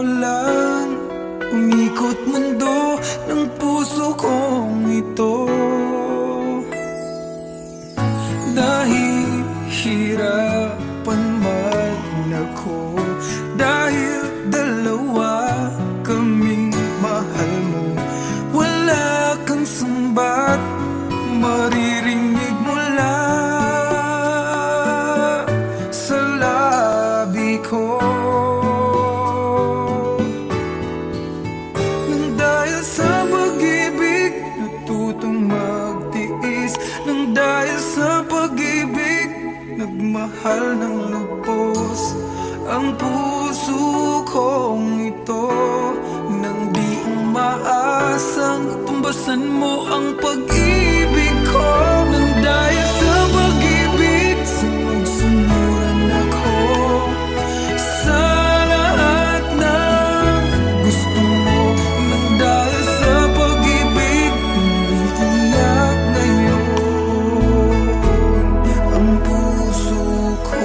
lang umikot mundo ng puso kong ito. Nahihirapan man ako dahil dalawa kaming mahal mo. Wala kang sumbat, maririnig mula sa labi ko. Nang dahil sa pag-ibig natutong magtiis, nang dahil sa pag-ibig nagmahal ng lubos ang puso kong ito. Nang di umaasang tumbasan mo ang pag-ibig ko. Nang dahil sa pag-ibig sunod-sunuran ako sa lahat ng gusto mo. Nang dahil sa pag-ibig umiiyak ngayon ang puso ko.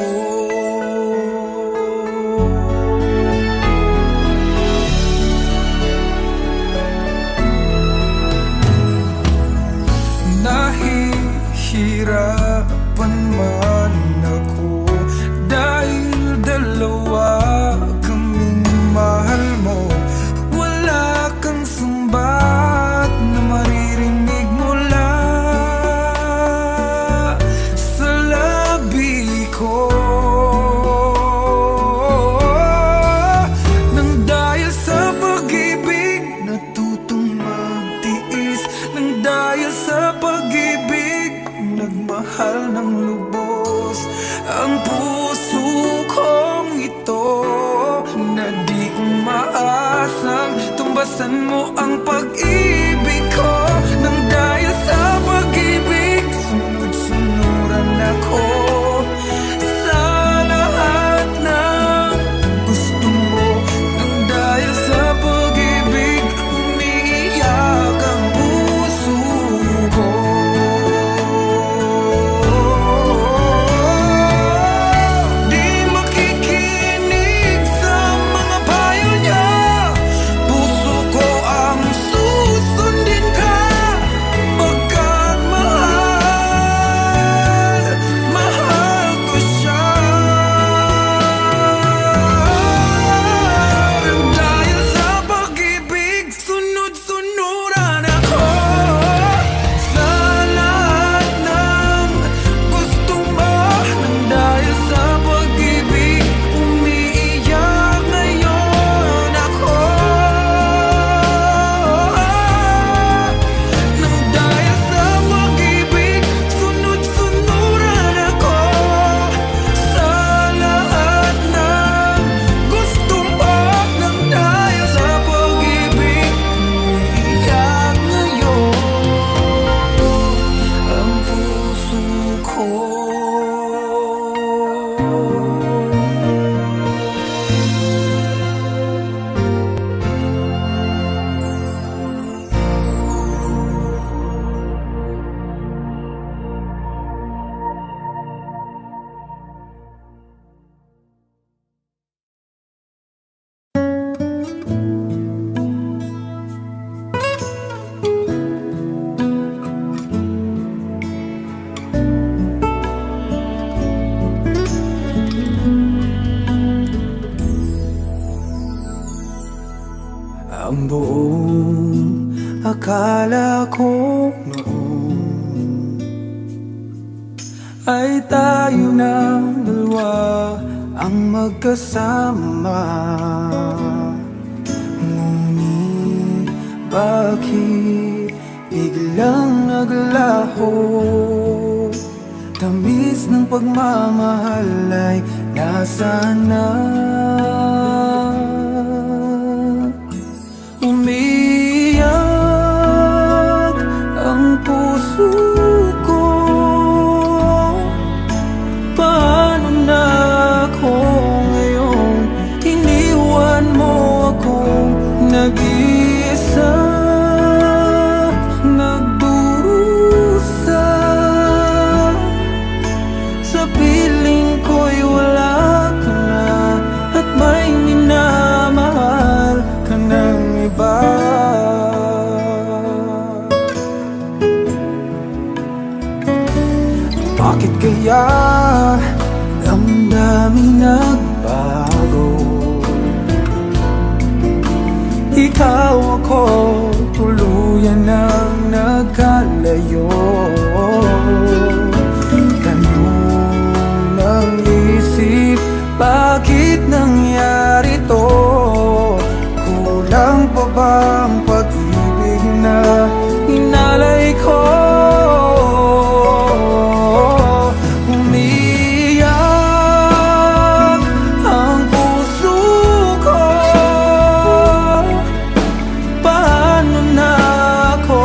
Nahihirapan man ako dahil dalawa kaming mahal mo. Wala kang sumbat na maririnig mula sa labi ko. Nang dahil sa pag-ibig natutong magtiis, nang dahil sa pag-ibig nagmahal ng lubos ang puso kong ito. Na di umaasang tumbasan mo ang pag-ibig ko. Nang dahil sa pag-ibig sunod-sunuran ako sa lahat ng gusto mo. Nang dahil sa pag-ibig umiiyak ang puso ko. Ang buong akala ko noon ay tayo ng dalawa ang magkasama. Ngunit bakit biglang naglaho? Tamis ng pagmamahal ay nasaan na? Umiyak ang puso ko. Paano na ako ngayon? Iniwan mo akong nag-iisa, nagdurusa. Sa piling ko'y wala ka na at may minahal. kaya damdamin nagbago. Ikaw ako, tuluyan nang nagkalayo. Tanong ng isip, bakit nangyari to? Kulang pa bang pag-ibig na inalay ko? Umiyak ang puso ko. Paano na ako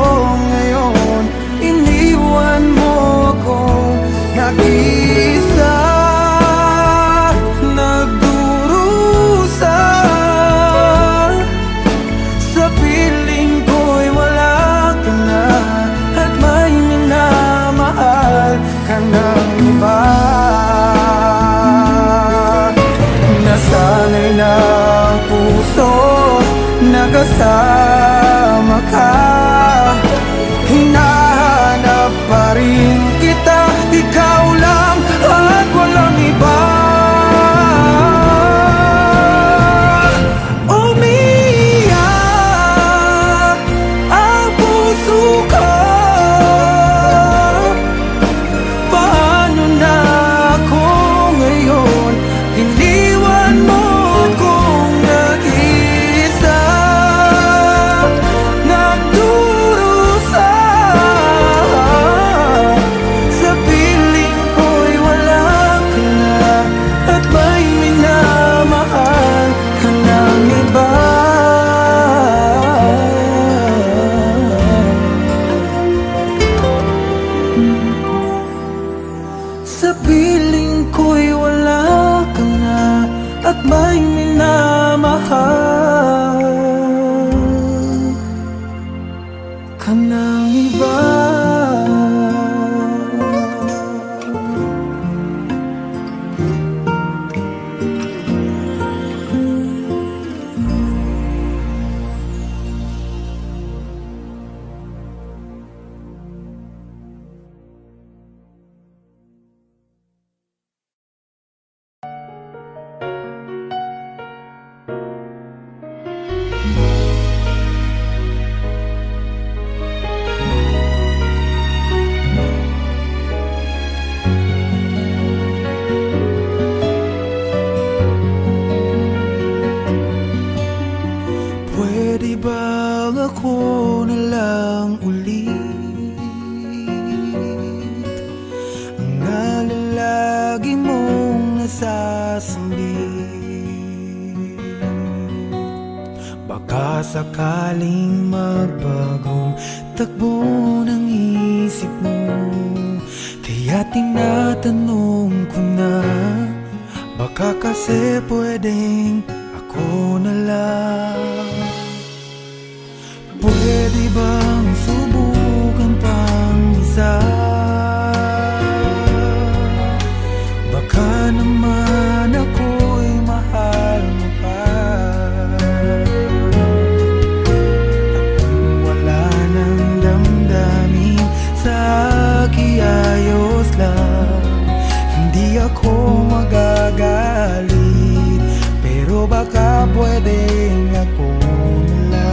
ngayon? Iniwan mo ako nag-isa, nagdurusa. Sa piling ko'y wala ka na, at may minamahal ka ng iba. Nasanay na ang puso, nakasama ka. Hinahanap pa rin kita, ikaw lang at walang iba. Umiyak ang puso ko. Paano na ako ngayon? Iniwan mo akong nag-isa, nagdurusa. Sa piling ko'y wala ka na, at may minamahal ka ng iba. Sa piling ko'y wala ka na, at may minamahal ka ng iba. Pwede bang ako na lang ulit ang nalalagi mong nasasambit? Baka sakaling magbagong takbo ng isip mo, kaya tinatanong ko na, baka kasi pwedeng ako na lang. Pwede bang subukan pang isa? Baka naman ako'y mahal mo pa. Kung wala nang damdamin sa kiayos lang, hindi ako magagalit. Pero baka pwedeng ako na lang.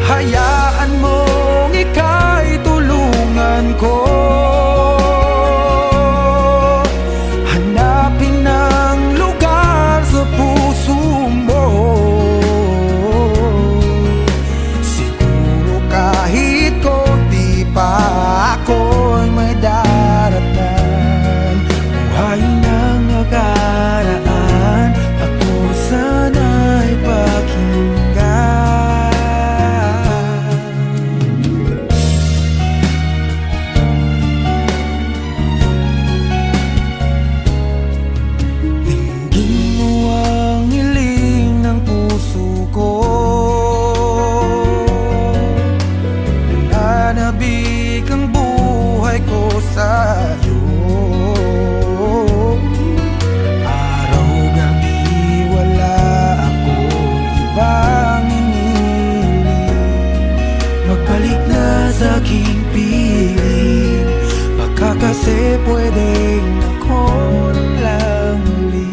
Hayaan mong ika'y tulungan ko, hanapin ang lugar sa puso mo. Siguro kahit konti pa ako'y may daratan. Buhay ng nakaraan Kasi pwedeng ako lang muli.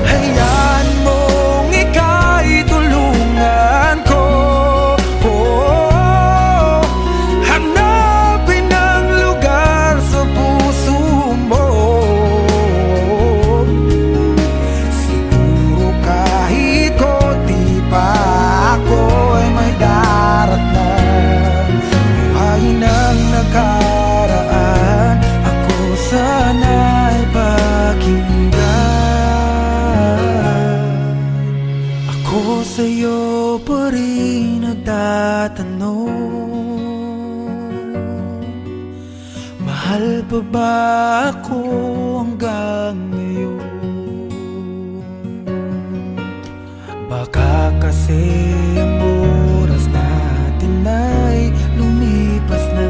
Hayaan mong ika'y tulungan ko, hanapin ang lugar sa puso mo. Siguro kahit konti pa ako ay may daratnan. Buhayin ang nakaraan, ako sana'y pakinggan. Ako sa'yo pa rin nagtatanong, mahal pa ba ako hanggang ngayon? Baka kasi ang oras natin ay lumipas na,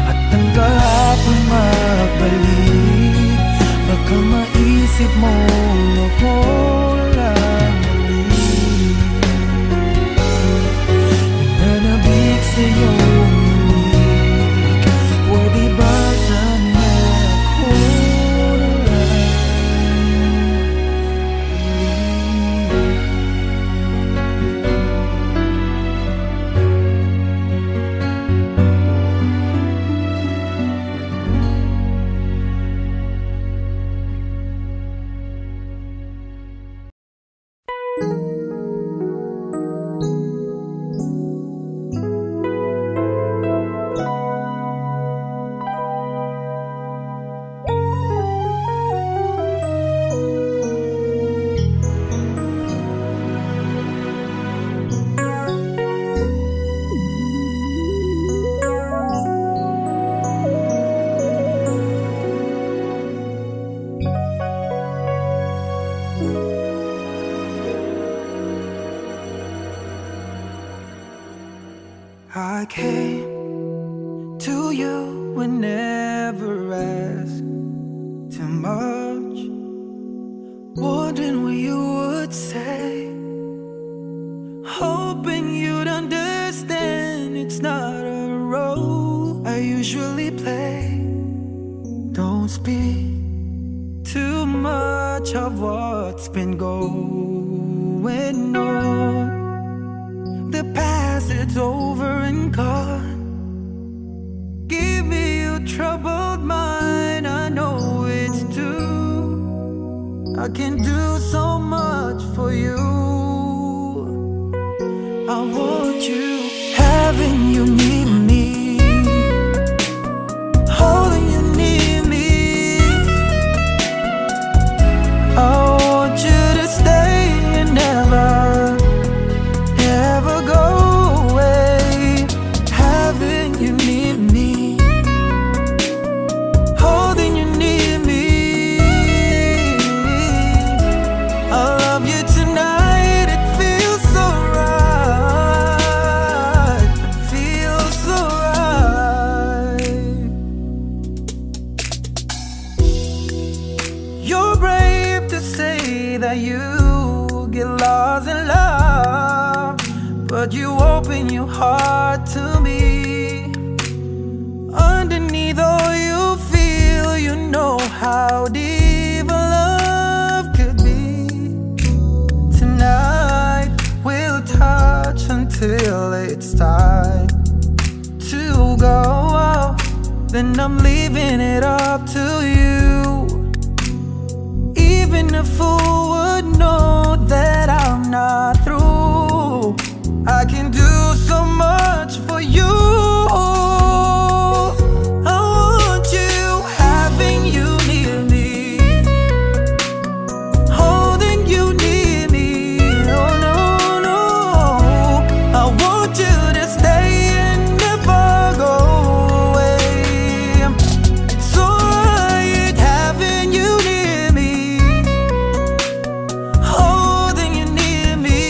at ang kahapon magbalik. Baka maisip mo ako lang muli, nananabik sa'yo manig. Pwede ba sana ako na lang I came to you and never asked too much, wondering what you would say, hoping you'd understand it's not a role I usually play. Don't speak too much of what's been going on. The past, it's over and gone. Give me your troubled mind, I know it's true. I can do so much for you. I want you, having you near me, holding you near me. I want you to stay and never but you open your heart to me. Underneath all you feel, you know how deep a love could be. Tonight we'll touch until it's time to go. Then I'm leaving it up to you. Even a fool would know that I'm not through. I can do so much for you. I want you, having you near me, holding you near me. Oh no, no, I want you to stay and never go away. So right, having you near me, holding you near me.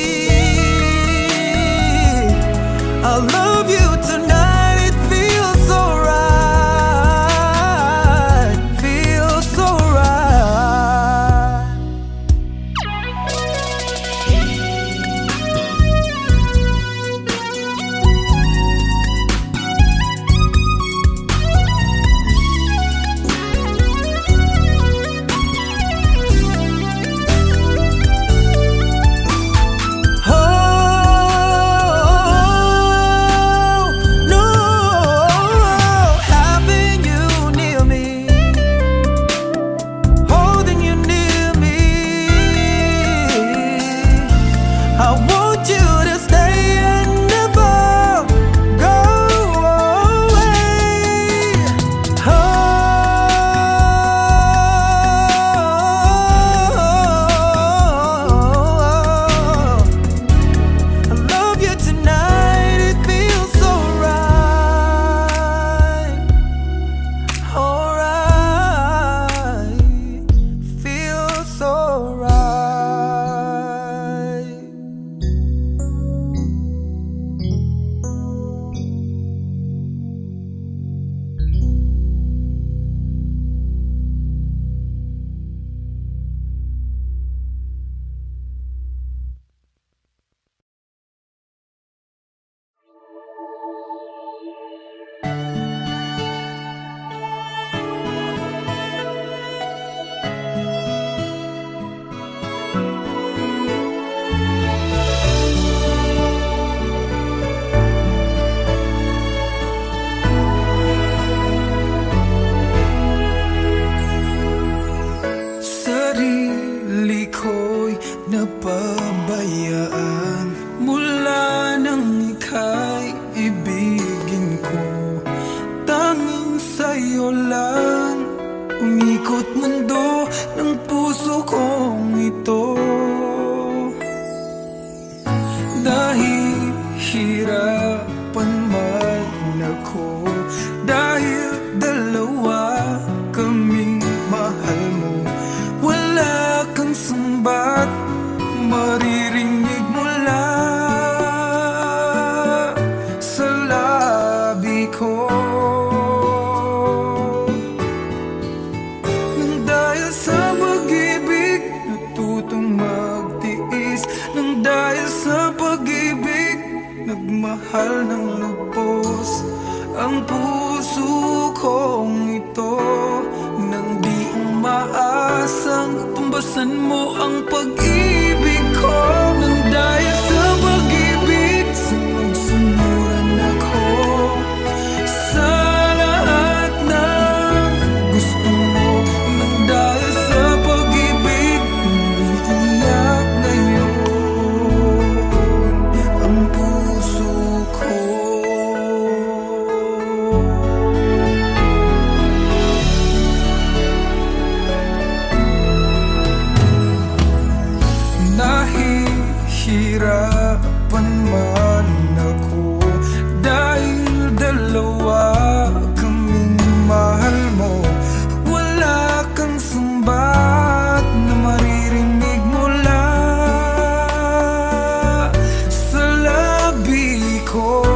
ko lang umikot mundo ng puso kong ito. Dahil hirapan man ako, dahil dalawa kaming mahal mo, wala kang sumbat maririnig mula sa labi ko. Nang dahil sa pag-ibig natutong magtiis, nang dahil sa pag-ibig nagmahal ng lubos ang puso kong ito. Nang di umaasang tumbasan mo ang pag-ibig ko. Nang dahil sa pag-ibig sunod-sunuran ako sa lahat ng gusto mo. Nang dahil sa pag-ibig umiiyak ngayon ang puso ko. Nahihirapan man ako dahil dalawa kaming mahal mo, wala kang sumbat na maririnig mula sa labi ko.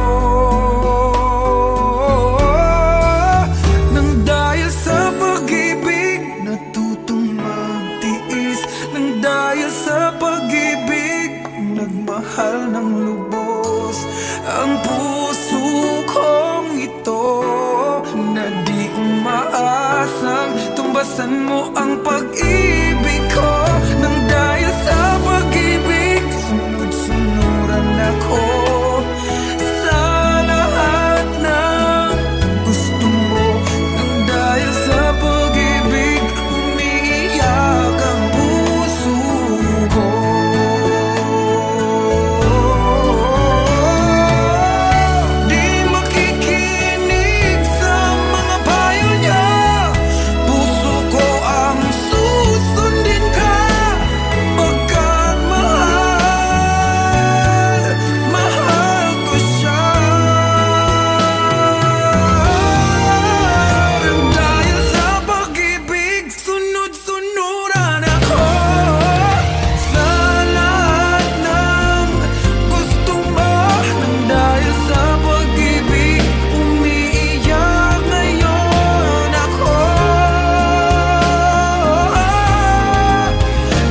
Nang dahil sa pag-ibig natutong magtiis, nang dahil sa pag-ibig nagmahal ng lubos ang puso kong ito. Na di umaasang tumbasan mo ang pag-ibig ko. Nang dahil sa pag-ibig sunod-sunuran ako sa lahat ng gusto mo. Nang dahil sa pag-ibig umiiyak ang puso ko. Di makikinig sa mga payo niya, puso ko ang susundin ka. Pagkat mahal, mahal ko siya. Nang dahil sa pag-ibig sunod-sunuran ako sa lahat ng gusto mo. Nang dahil sa pag-ibig umiiyak ngayon ako.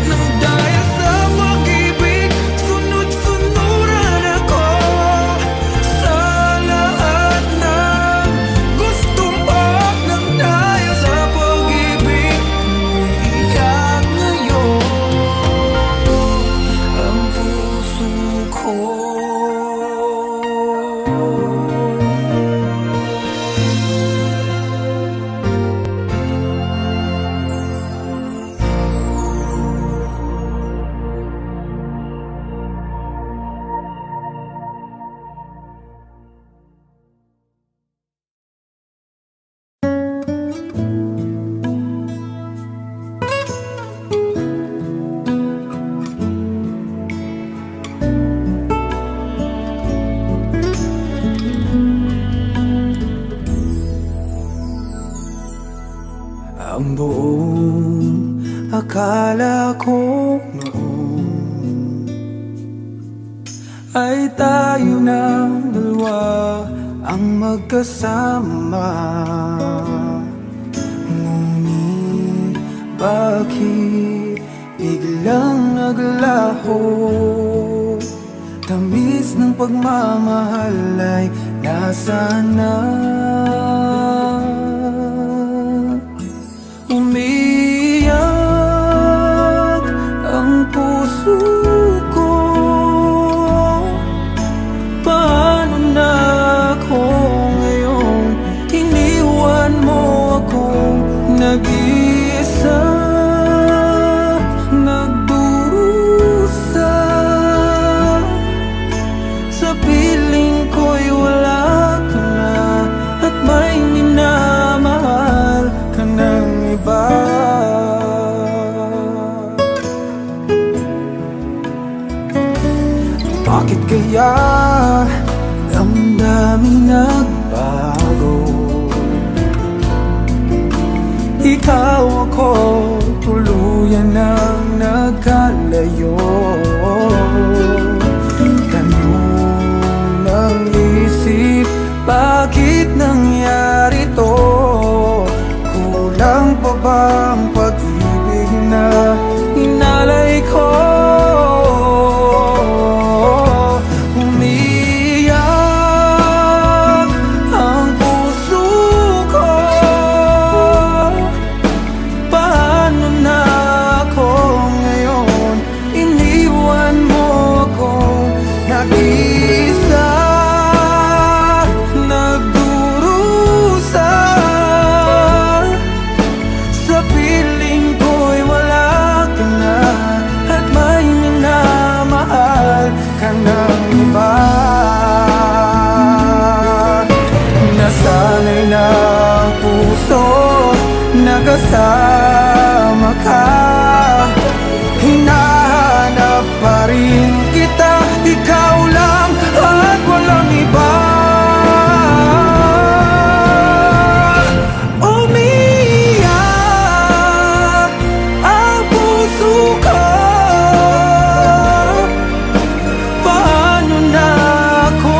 Nang dahil sa pag-ibig sunod-sunuran ako sa lahat ng gusto mo. Nang dahil sa pag-ibig umiiyak ngayon ang puso ko. Ang buong akala ko noon ay tayo ng dalawa ang magkasama. Ngunit bakit biglang naglaho? Tamis ng pagmamahal ay nasaan na? Umiiyak ang puso ko. Paano na ako ngayon? Iniwan mo akong nag-iisa, nagdurusa. Sa piling ko'y wala ka na. Bakit nangyari to? Kulang pa bang pag-ibig na inalay ko? Umiyak ang puso ko. Paano na ako ngayon? Iniwan mo ako nag-isa. Nasanay na ang puso, nakasama ka. Hinahanap pa rin kita, ikaw lang at walang iba. Umiyak ang puso ko. Paano na ako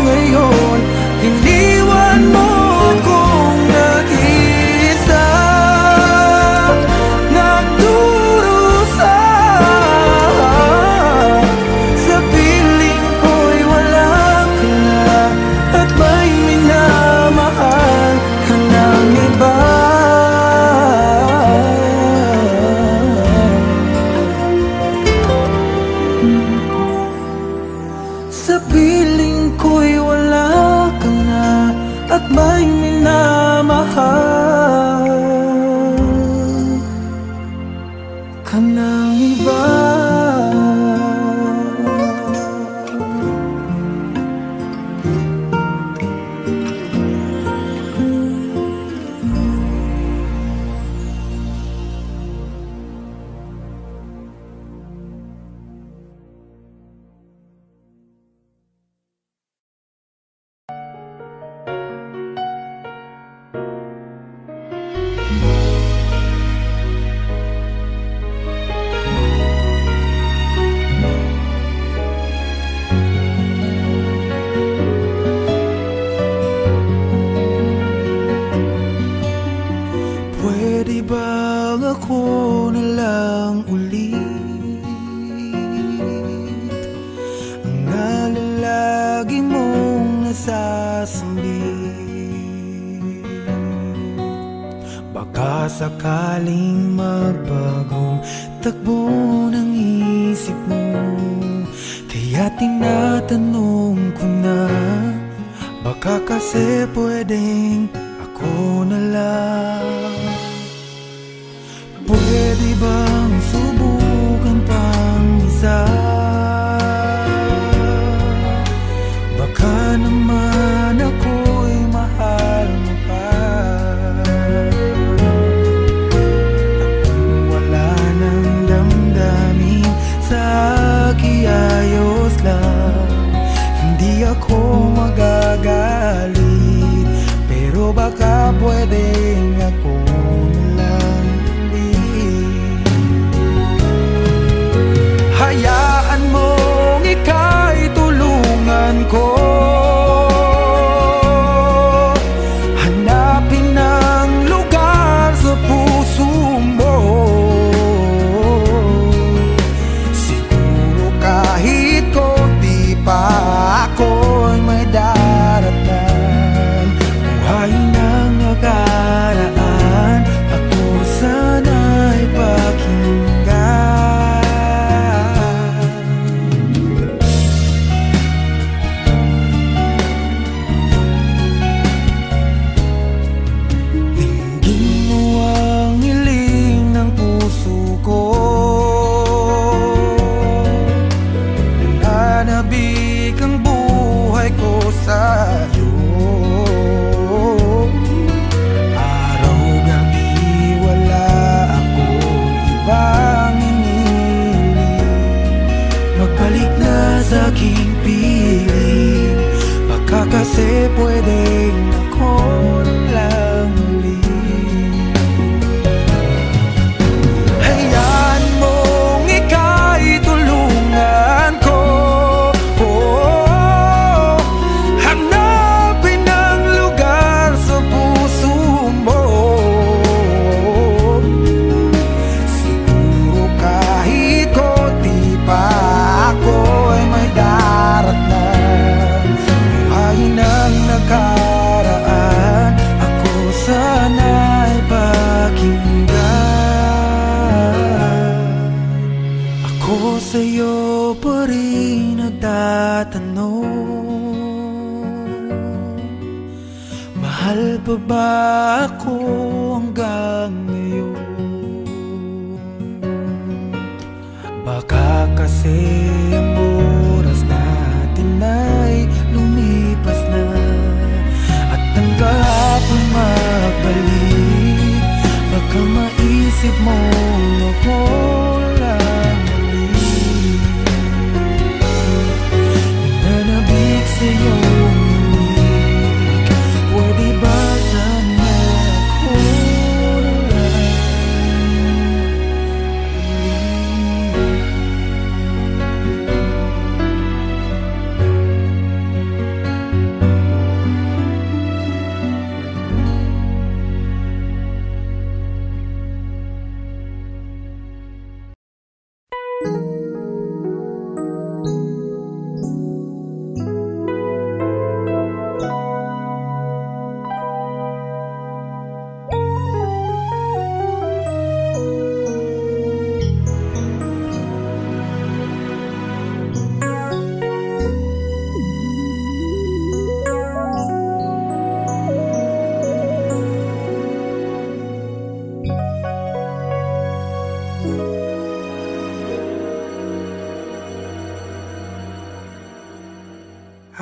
ngayon? Iniwan mo kong nag-isa. Nagdurusa sa piling ko'y wala ka na, at may minamahal ka ng iba. Sa piling ko'y wala ka na, at may minamahal ka ng iba. Pwede bang ako na lang ulit ang nalalagi mong nasasambit? Baka sakaling magbagong takbo ng isip mo, kaya tinatanong ko na, baka kasi pwedeng ako na lang. Pwede bang subukan pang isa? Baka naman ako'y mahal mo pa. Kung wala nang damdamin sa kiayos lang, hindi ako magagalit. Pero baka pwedeng ako na lang ulit. Hayaan mong ika'y tulungan ko, hanapin ang lugar sa puso mo. Siguro kahit konti pa ako'y may daratan. Buhay ng nakaraan, ako sana'y pakinggan. Tingin mo ang hiling ng puso ko, nananabik ang buhay ko sa'yo. Magbalik na sa aking piling, baka kasi pwedeng ako na lang ulit. Hayaan mong ika'y tulungan ko, hanapin na nakaraan, ako sana'y pakinggan. Ako sa'yo pa rin nagtatanong, mahal pa ba ako hanggang ngayon? Baka kasi ang oras natin ay lumipas na, at ang kahapon magbalik. Baka maisip mo ako lang muli, nananabik sa'yo. Pwede ba sana ako na lang?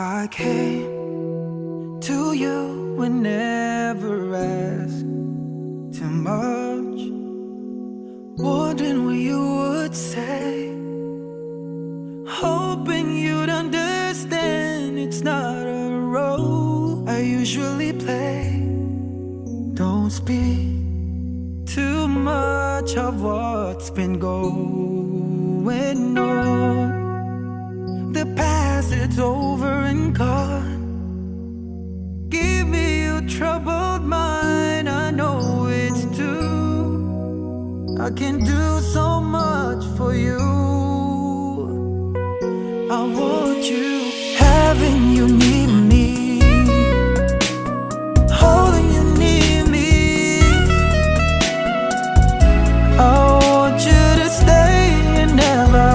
I came to you and never asked too much, wondering what you would say, hoping you'd understand it's not a role I usually play. Don't speak too much of what's been going on. The past, it's over and gone. Give me your troubled mind, I know it's true. I can do so much for you. I want you, having you near me, holding you near me. I want you to stay and never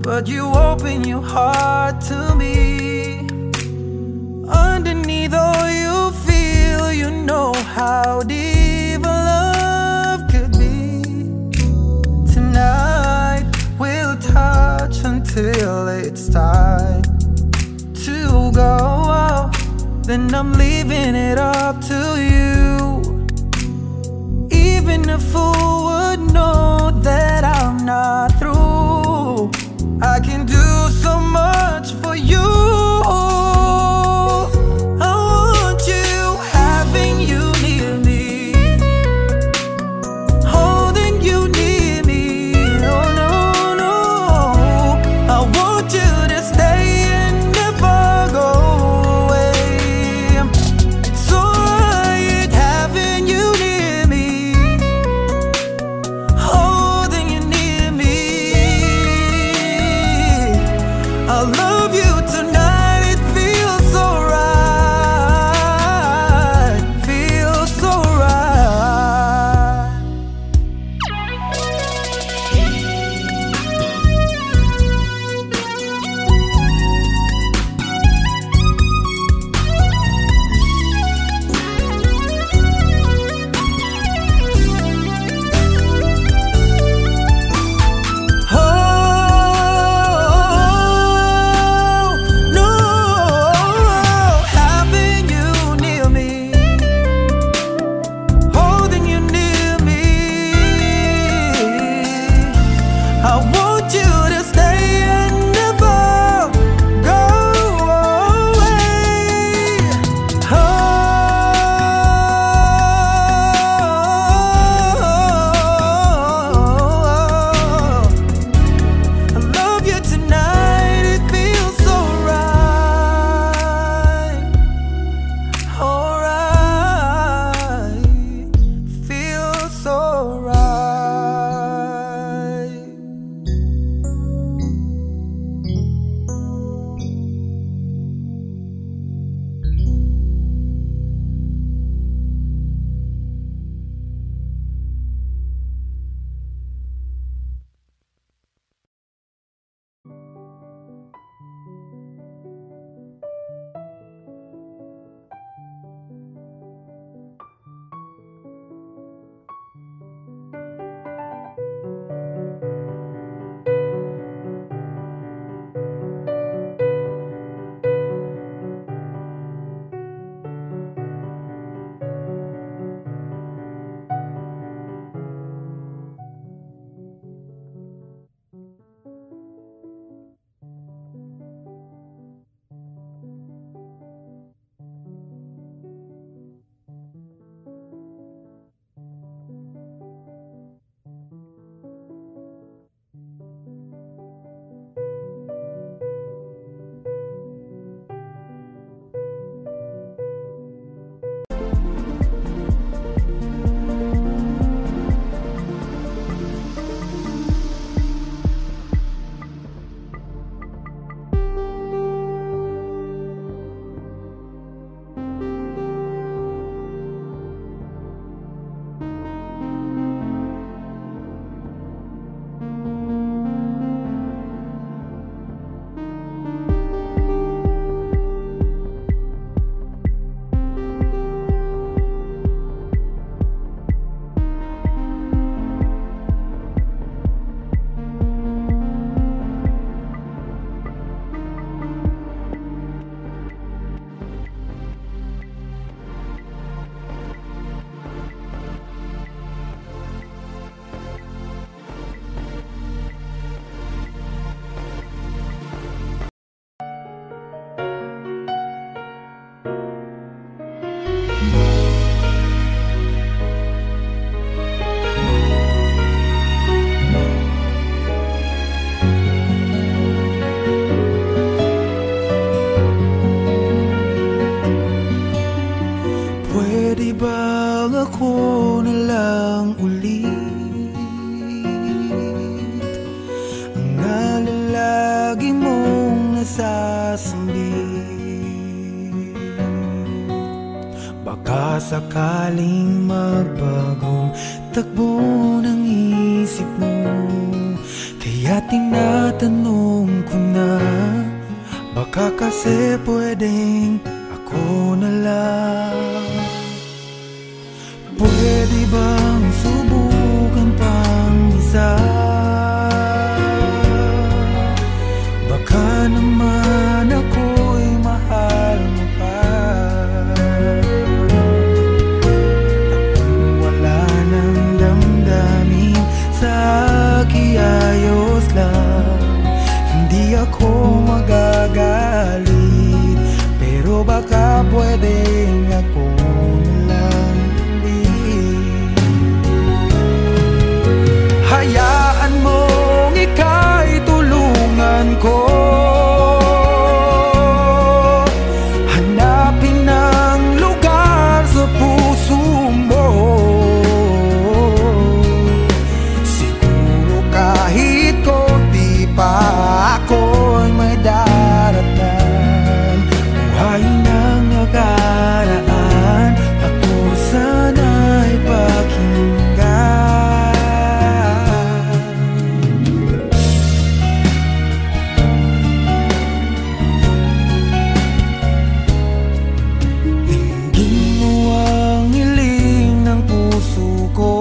but you open your heart to me. Underneath all you feel, you know how deep our love could be. Tonight we'll touch until it's time to go out. Then I'm leaving it up to you. Even a fool would know that I'm not through. I can do so much for you. I want you, having you near me, holding you near me. Oh no, no, I want you to stay and never go away. It's alright having you near me, holding you near me. bang ako na lang ulit ang nalalagi mong nasasambit? Baka sakaling magbagong takbo ng isip mo, kaya tinatanong ko na, baka kasi pwedeng ako na lang. Pwede bang subukan pang isa? Baka naman ako'y mahal mo pa. Kung wala nang damdamin sa kiayos lang, hindi ako magagalit, pero baka pwedeng ako na lang ulit. Hayaan mong ika'y tulungan ko, hanapin ang lugar sa puso mo. Siguro kahit konti pa ako'y may daratan. Buhayin ang nakaraan, ako sana'y pakinggan. Tingin mo ang hiling ng puso ko,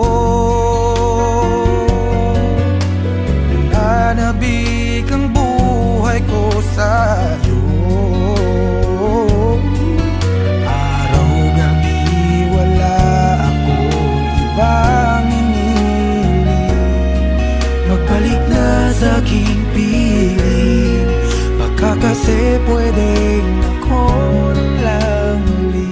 nananabik ang buhay ko sa'yo. Araw-gabi wala akong ibang hinihiling, magbalik na sa aking piling. Baka kasi pwedeng ako na lang ulit.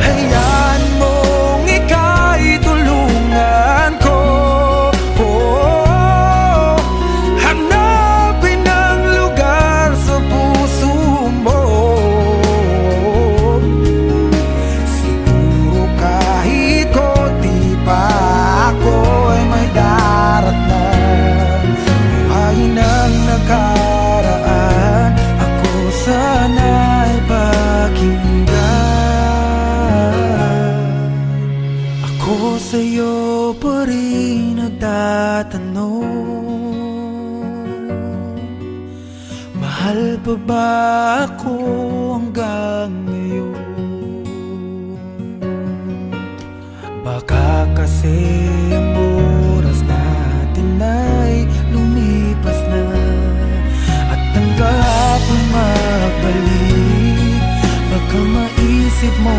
Hayaan mong ika'y tulungan ko, hanapin ang lugar sa puso mo. Siguro kahit konti pa ako'y may daratnan. Buhayin ang nakaraan, ako sana'y pakinggan. Ako sa'yo pa rin nagtatanong, mahal pa ba ako hanggang ngayon? Baka kasi ang oras natin ay lumipas na, at ang kahapon magbalik. Baka maisip mo